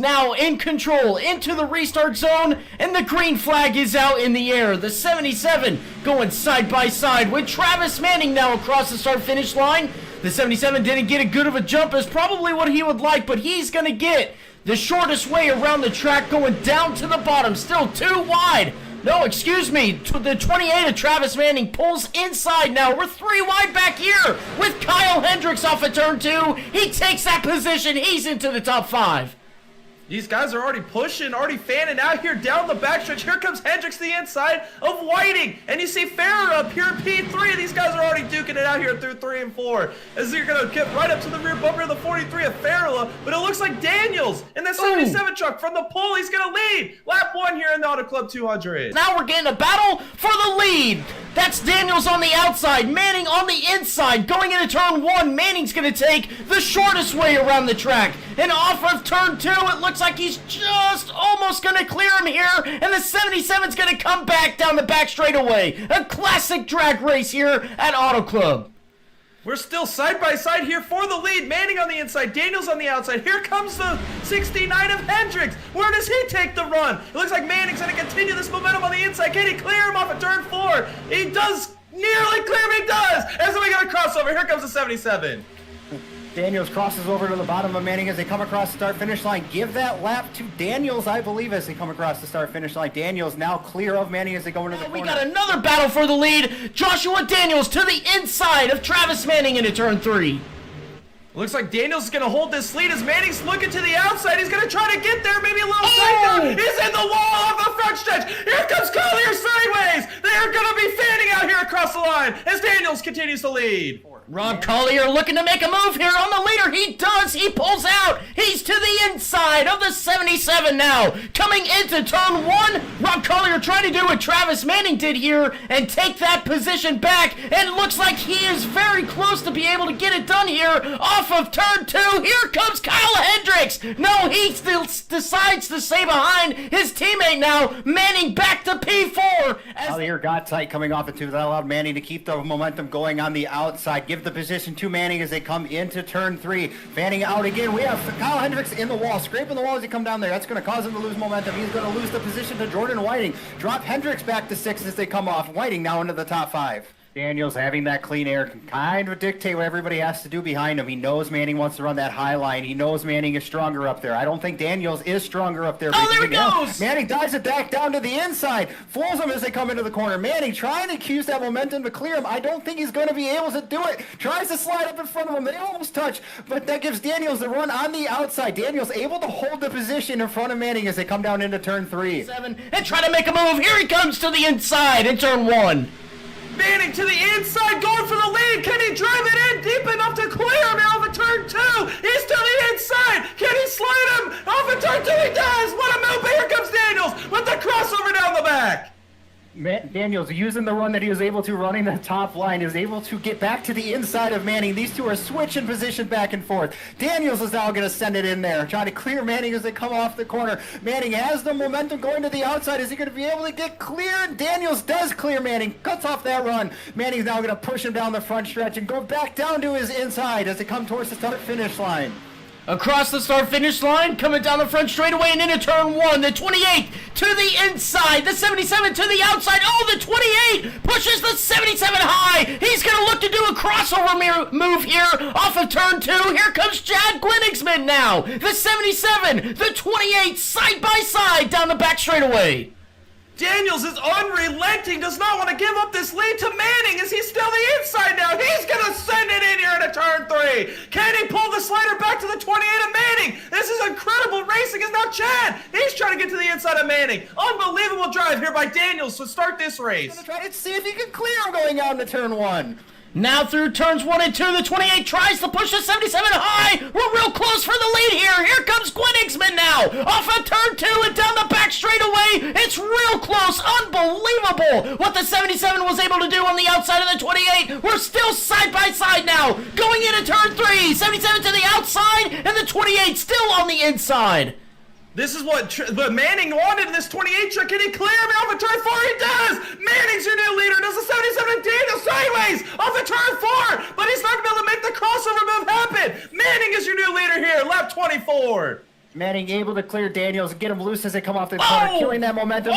Now in control into the restart zone, and the green flag is out in the air. The 77 going side by side with Travis Manning now across the start finish line. The 77 didn't get a good of a jump as probably what he would like, but he's gonna get the shortest way around the track going down to the bottom. Still too wide. No, excuse me, the 28 of Travis Manning pulls inside now. We're 3 wide back here with Kyle Hendricks off of turn 2. He takes that position. He's into the top 5. These guys are already pushing, already fanning out here down the backstretch. Here comes Hendricks to the inside of Whiting. And you see Farrer up here at P3. These guys are already duking it out here through 3 and 4. As you're going to get right up to the rear bumper of the 43 of Farrell. But it looks like Daniels in that 77 truck from the pole. He's going to lead. Lap 1 here in the Auto Club 200. Now we're getting a battle for the lead. That's Daniels on the outside, Manning on the inside. Going into turn 1, Manning's going to take the shortest way around the track. And off of turn 2, it looks like he's just almost going to clear him here. And the 77's going to come back down the back straightaway. A classic drag race here at Auto Club. We're still side by side here for the lead. Manning on the inside, Daniels on the outside. Here comes the 69 of Hendricks. Where does he take the run? It looks like Manning's going to continue this momentum on the inside. Can he clear him off of turn 4? He does nearly clear him. He does. As we got a crossover. Here comes the 77. Daniels crosses over to the bottom of Manning as they come across the start-finish line. Give that lap to Daniels, I believe, as they come across the start-finish line. Daniels now clear of Manning as they go into the corner. We got another battle for the lead. Joshua Daniels to the inside of Travis Manning into turn 3. Looks like Daniels is going to hold this lead as Manning's looking to the outside. He's going to try to get there, maybe a little side down. He's in the wall of the front stretch. Here comes Collier sideways. They are going to be fanning out here across the line as Daniels continues to lead. Rob Collier looking to make a move here on the leader. He does. He pulls out. He's to the inside of the 77 now. Coming into turn 1, Rob Collier trying to do what Travis Manning did here and take that position back. And looks like he is very close to be able to get it done here off of turn 2. Here comes Kyle Hendricks. No, he still decides to stay behind his teammate now. Manning back to P4. Collier got tight coming off of 2. That allowed Manning to keep the momentum going on the outside. Give the position to Manning as they come into turn 3. Fanning out again. We have Kyle Hendricks in the wall, scraping the wall as he come down there. That's going to cause him to lose momentum. He's going to lose the position to Jordan Whiting. Drop Hendricks back to 6 as they come off. Whiting now into the top 5. Daniels having that clean air can kind of dictate what everybody has to do behind him. He knows Manning wants to run that high line. He knows Manning is stronger up there. I don't think Daniels is stronger up there. Oh, there he goes! Manning dives it back down to the inside. Fools him as they come into the corner. Manning trying to use that momentum to clear him. I don't think he's going to be able to do it. Tries to slide up in front of him. They almost touch, but that gives Daniels the run on the outside. Daniels able to hold the position in front of Manning as they come down into turn 3. 7 and try to make a move. Here he comes to the inside in turn 1. Manning to the inside, going for the lead. Can he drive it in deep enough to clear him off of turn 2? He's to the inside. Can he slide him off of turn 2? He does. What a move. But here comes Daniels with the crossover down the back. Daniels using the run that he was able to running the top line is able to get back to the inside of Manning. These two are switching position back and forth. Daniels is now going to send it in there, trying to clear Manning as they come off the corner. Manning has the momentum going to the outside. Is he going to be able to get clear? Daniels does clear Manning, cuts off that run. Manning's now going to push him down the front stretch and go back down to his inside as they come towards the start-finish line. Across the start-finish line, coming down the front straightaway and into turn 1. The 28 to the inside, the 77 to the outside. Oh, the 28 pushes the 77 high. He's going to look to do a crossover move here off of turn 2. Here comes Chad Gwinnigsman now. The 77, the 28 side by side down the back straightaway. Daniels is unrelenting, does not want to give up this lead to Manning as he's still the inside now. He's going to send it in here into turn 3. Can he pull the slider back to the 28 of Manning? This is incredible racing as now Chad. He's trying to get to the inside of Manning. Unbelievable drive here by Daniels to start this race. Going to try to see if he can clear him going out into turn 1. Now through turns 1 and 2, the 28 tries to push the 77 high. We're real close for the lead here. Here comes Gwinnigsman now. Off of turn 2 and down the back straightaway. It's real close. Unbelievable what the 77 was able to do on the outside of the 28. We're still side by side now. Going into turn 3. 77 to the outside and the 28 still on the inside. This is what Manning wanted in this 28 truck. Can he clear him off of turn 4? He does! Manning's your new leader. Does the 77 and Daniels sideways off of turn 4, but he's not going to be able to make the crossover move happen. Manning is your new leader here, lap 24. Manning able to clear Daniels and get him loose as they come off the corner, killing that momentum.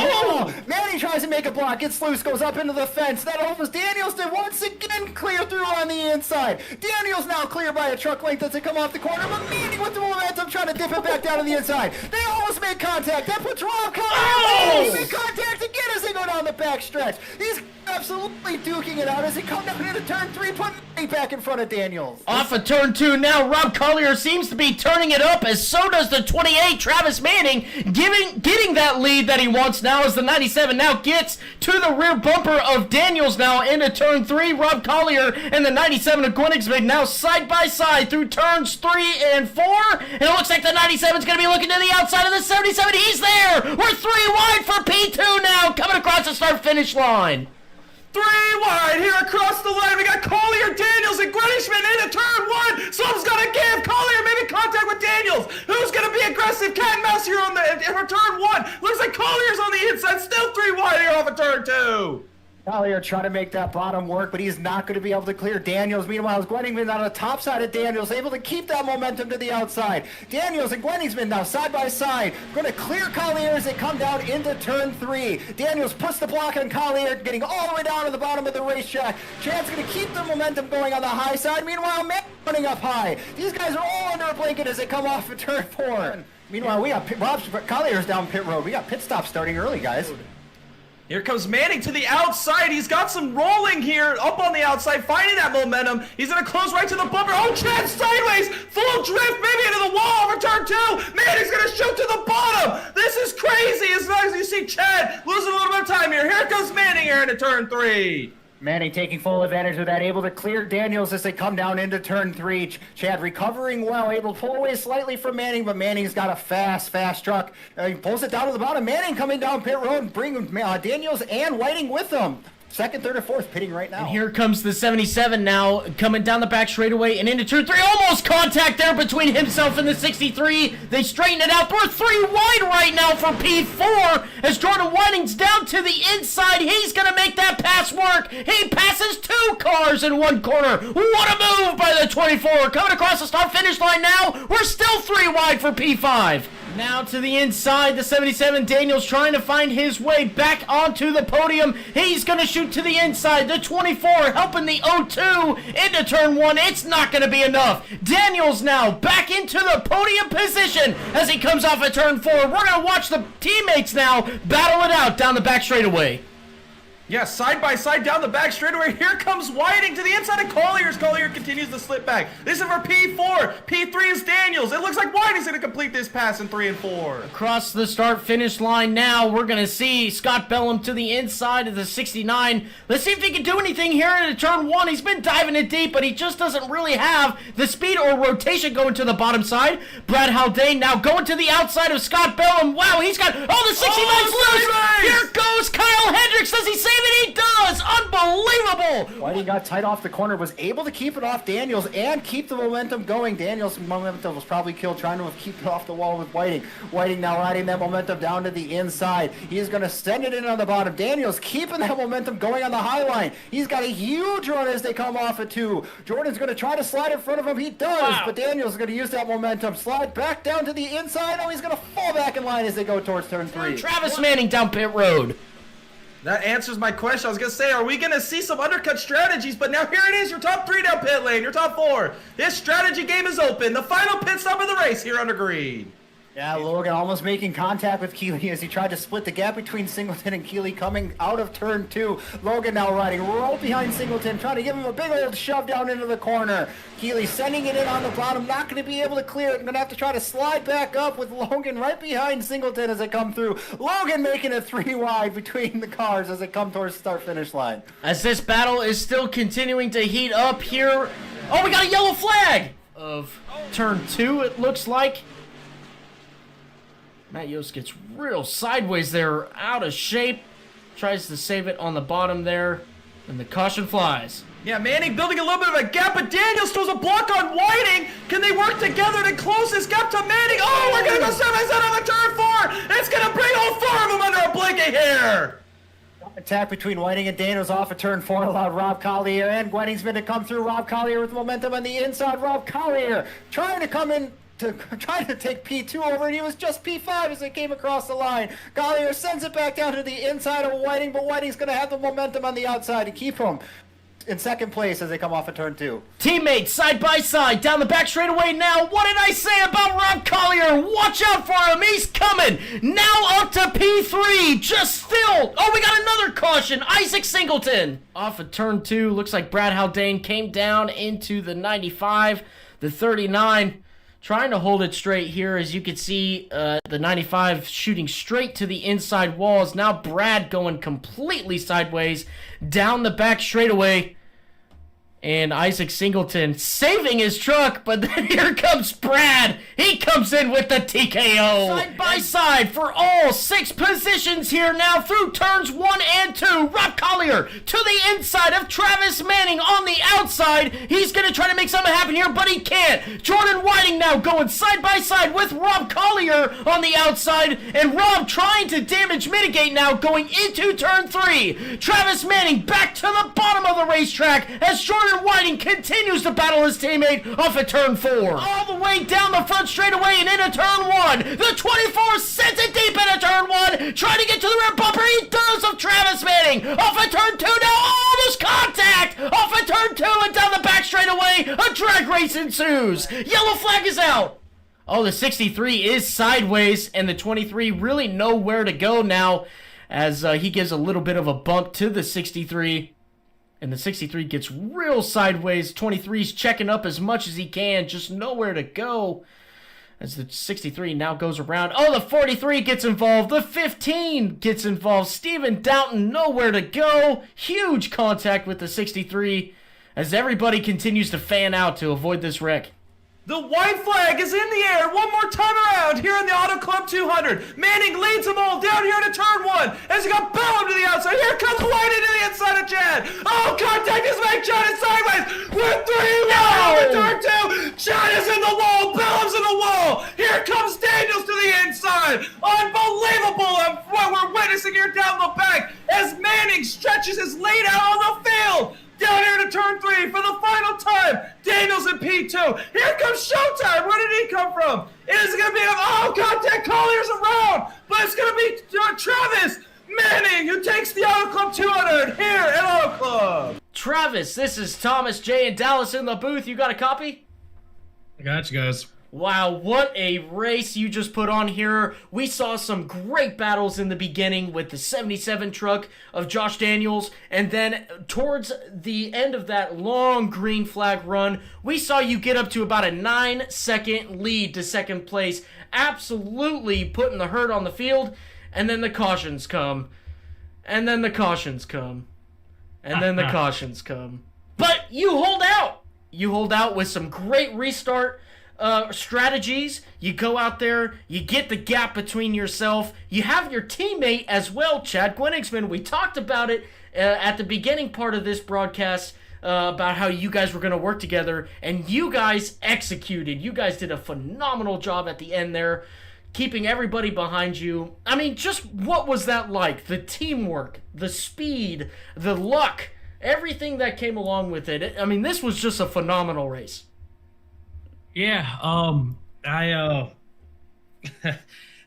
Manning tries to make a block, gets loose, goes up into the fence. That opens Daniels to once again clear through on the inside. Daniels now clear by a truck length as they come off the corner, but Manning with the momentum trying to dip it back down to the inside. They almost made contact. That puts Rob Collier in contact again as they go down the back stretch. These absolutely duking it out as they come down into turn 3, putting Manning back in front of Daniels. Off of turn 2 now, Rob Collier seems to be turning it up, as so does the 28, Travis Manning, getting that lead that he wants now as the 97 now gets to the rear bumper of Daniels now into turn 3. Rob Collier and the 97 of Gwenigsvig now side by side through turns 3 and 4. And it looks like the 97 is going to be looking to the outside of the 77. He's there. We're 3 wide for P2 now, coming across the start-finish line. 3 wide here across the line. We got Collier, Daniels, and Grishman into turn 1. Someone's gonna give Collier maybe contact with Daniels. Who's gonna be aggressive? Cat and mouse here on turn 1. Looks like Collier's on the inside. Still 3 wide here off of turn 2. Collier trying to make that bottom work, but he's not going to be able to clear Daniels. Meanwhile, Gwenigsvig on the top side of Daniels, able to keep that momentum to the outside. Daniels and Gwenigsvig now side by side, going to clear Collier as they come down into turn 3. Daniels puts the block on Collier, getting all the way down to the bottom of the racetrack. Chad's going to keep the momentum going on the high side. Meanwhile, Matt running up high. These guys are all under a blanket as they come off of turn 4. Meanwhile, we got Collier's down pit road. We got pit stops starting early, guys. Here comes Manning to the outside. He's got some rolling here up on the outside, finding that momentum. He's going to close right to the bumper. Oh, Chad sideways. Full drift, maybe into the wall over turn 2. Manning's going to shoot to the bottom. This is crazy. As long as you see Chad losing a little bit of time here. Here comes Manning here into turn 3. Manning taking full advantage of that, able to clear Daniels as they come down into turn 3. Chad recovering well, able to pull away slightly from Manning, but Manning's got a fast truck. He pulls it down to the bottom. Manning coming down pit road, bringing Daniels and Whiting with them. Second, third, and fourth pitting right now. And here comes the 77 now, coming down the back straightaway and into turn 3. Almost contact there between himself and the 63. They straighten it out. We're 3 wide right now for P4 as Jordan Whiting's down to the inside. He's going to make that pass work. He passes 2 cars in one corner. What a move by the 24. Coming across the start-finish line now. We're still 3 wide for P5. Now to the inside, the 77, Daniels trying to find his way back onto the podium. He's going to shoot to the inside. The 24 helping the 02 into turn 1. It's not going to be enough. Daniels now back into the podium position as he comes off of turn 4. We're going to watch the teammates now battle it out down the back straightaway. Yeah, side by side down the back straightaway. Here comes Whiting to the inside of Collier's. Collier continues to slip back. This is for P4. P3 is Daniels. It looks like Whiting's going to complete this pass in 3 and 4. Across the start-finish line now, we're going to see Scott Bellum to the inside of the 69. Let's see if he can do anything here into turn 1. He's been diving it deep, but he just doesn't really have the speed or rotation going to the bottom side. Brad Haldane now going to the outside of Scott Bellum. Wow, he's got... Oh, the 69's loose! Here goes Kyle Hendricks. Does he save it? He does! Unbelievable! Whiting got tight off the corner, was able to keep it off Daniels and keep the momentum going. Daniels' momentum was probably killed trying to keep it off the wall with Whiting. Whiting now riding that momentum down to the inside. He's going to send it in on the bottom. Daniels keeping that momentum going on the high line. He's got a huge run as they come off at 2. Jordan's going to try to slide in front of him. He does, but Daniels is going to use that momentum. Slide back down to the inside. Oh, he's going to fall back in line as they go towards turn 3. Travis Manning down pit road. That answers my question. I was going to say, are we going to see some undercut strategies? But now here it is, your top 3 down pit lane, your top 4. This strategy game is open. The final pit stop of the race here under green. Yeah, Logan almost making contact with Keeley as he tried to split the gap between Singleton and Keeley coming out of turn 2. Logan now riding right behind Singleton, trying to give him a big old shove down into the corner. Keeley sending it in on the bottom, not going to be able to clear it. Going to have to try to slide back up with Logan right behind Singleton as they come through. Logan making it 3 wide between the cars as they come towards the start-finish line. As this battle is still continuing to heat up here. Oh, we got a yellow flag of turn 2, it looks like. Matt Yost gets real sideways there, out of shape. Tries to save it on the bottom there, and the caution flies. Yeah, Manning building a little bit of a gap, but Daniels throws a block on Whiting. Can they work together to close this gap to Manning? Oh, we're going to go side by side on the turn 4. It's going to bring all 4 of them under a blanket here. Attack between Whiting and Daniels off of turn 4 allowed Rob Collier and Gwenigsvig to come through. Rob Collier with momentum on the inside. Rob Collier trying to come in trying to take P2 over, and he was just P5 as it came across the line. Collier sends it back down to the inside of Whiting, but Whiting's going to have the momentum on the outside to keep him in second place as they come off of turn 2. Teammates side by side down the back straightaway now. What did I say about Rob Collier? Watch out for him. He's coming. Now up to P3. Just still. Oh, we got another caution. Isaac Singleton. Off of turn 2. Looks like Brad Haldane came down into the 95. The 39. Trying to hold it straight here. As you can see, the 95 shooting straight to the inside walls. Now Brad going completely sideways down the back straightaway. And Isaac Singleton saving his truck, but then here comes Brad. He comes in with the TKO. Side by side for all 6 positions here now through turns 1 and 2. Rob Collier to the inside of Travis Manning on the outside. He's going to try to make something happen here, but he can't. Jordan Whiting now going side by side with Rob Collier on the outside. And Rob trying to damage mitigate now going into turn 3. Travis Manning back to the bottom of the racetrack as Jordan Whiting continues to battle his teammate off of turn 4. All the way down the front straightaway and into turn 1. The 24 sends it deep into turn 1. Trying to get to the rear bumper. He does of Travis Manning. Off of turn 2 now. Oh, there's contact. Off of turn 2 and down the back straightaway. A drag race ensues. Yellow flag is out. Oh, the 63 is sideways and the 23 really nowhere to go now as he gives a little bit of a bump to the 63. And the 63 gets real sideways. 23's checking up as much as he can. Just nowhere to go. As the 63 now goes around. Oh, the 43 gets involved. The 15 gets involved. Steven Doughton nowhere to go. Huge contact with the 63. As everybody continues to fan out to avoid this wreck. The white flag is in the air one more time around here in the Auto Club 200. Manning leads them all down here to turn 1 as he got Bellum to the outside. Here comes Whiting to the inside of Chad. Oh, contact is made. Chad is sideways. We're 3 over turn 2. Chad is in the wall. Bellum's in the wall. Here comes Daniels to the inside. Unbelievable what we're witnessing here down the back as Manning stretches his lead out on the field. Down here to turn 3 for the final time. Daniels in P2. Here comes Showtime. Where did he come from? It is going to be, contact Collier's around. But it's going to be Travis Manning who takes the Auto Club 200 here at Auto Club. Travis, this is Thomas J. and Dallas in the booth. You got a copy? I got you guys. Wow, what a race you just put on here. We saw some great battles in the beginning with the 77 truck of Josh Daniels, and then towards the end of that long green flag run, we saw you get up to about a 9-second lead to second place, absolutely putting the hurt on the field, and then the cautions come, and then the cautions come, and then the cautions come. But you hold out! You hold out with some great restart strategies. You go out there, you get the gap between yourself, you have your teammate as well, Chad Gwenigsman. We talked about it at the beginning part of this broadcast about how you guys were going to work together, and you guys executed. You guys did a phenomenal job at the end there, keeping everybody behind you. I mean, just what was that like? The teamwork, the speed, the luck, everything that came along with it. I mean, this was just a phenomenal race. Yeah,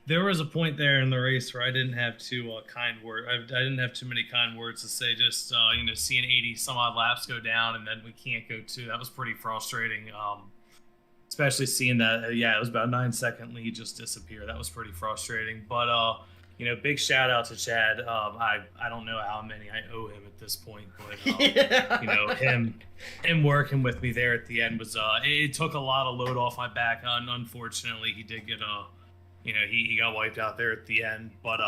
there was a point there in the race where I didn't have too kind word. I didn't have too many kind words to say. Just seeing 80 some odd laps go down and then we can't go 2. That was pretty frustrating. Especially seeing that, it was about a 9-second lead just disappear. That was pretty frustrating. But big shout out to Chad. I don't know how many I owe him at this point, but him working with me there at the end was it took a lot of load off my back. Unfortunately, he did get he got wiped out there at the end. But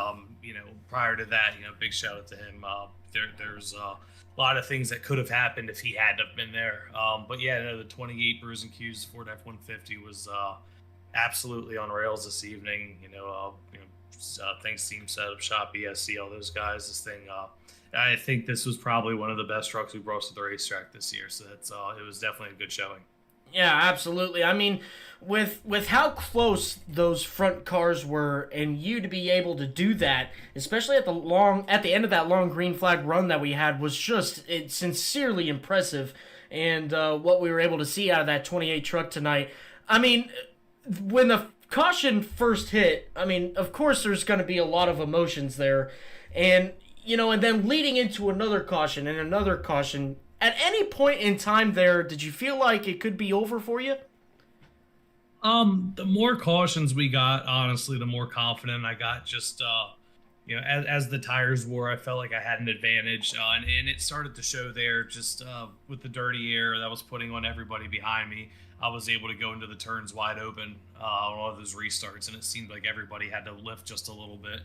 prior to that, big shout out to him. There's a lot of things that could have happened if he had to have been there. But the 28 Brews and Q's Ford F-150 was absolutely on rails this evening. Thanks Team Setup Shop, ESC, all those guys. This thing, I think this was probably one of the best trucks we brought to the racetrack this year. So it was definitely a good showing. Yeah, absolutely. I mean, with how close those front cars were, and you to be able to do that, especially at the end of that long green flag run that we had, was just sincerely impressive. And what we were able to see out of that 28 truck tonight, I mean, when the caution first hit, I mean, of course there's going to be a lot of emotions there. And, and then leading into another caution and another caution. At any point in time there, did you feel like it could be over for you? The more cautions we got, honestly, the more confident I got. Just, as the tires wore, I felt like I had an advantage. And it started to show there just with the dirty air that was putting on everybody behind me. I was able to go into the turns wide open on all of those restarts, and it seemed like everybody had to lift just a little bit,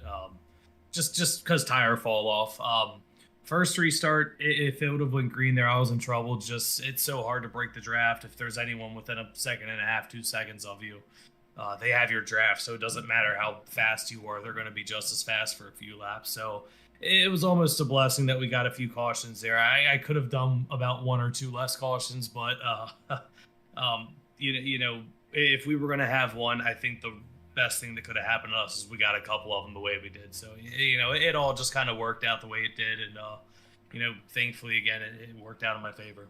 just because tire fall off. First restart, if it would have went green there, I was in trouble. It's so hard to break the draft. If there's anyone within a second and a half, 2 seconds of you, they have your draft, so it doesn't matter how fast you are. They're going to be just as fast for a few laps. So it was almost a blessing that we got a few cautions there. I could have done about 1 or 2 less cautions, but if we were going to have one, I think the best thing that could have happened to us is we got a couple of them the way we did. So, it all just kind of worked out the way it did. And, thankfully, again, it worked out in my favor.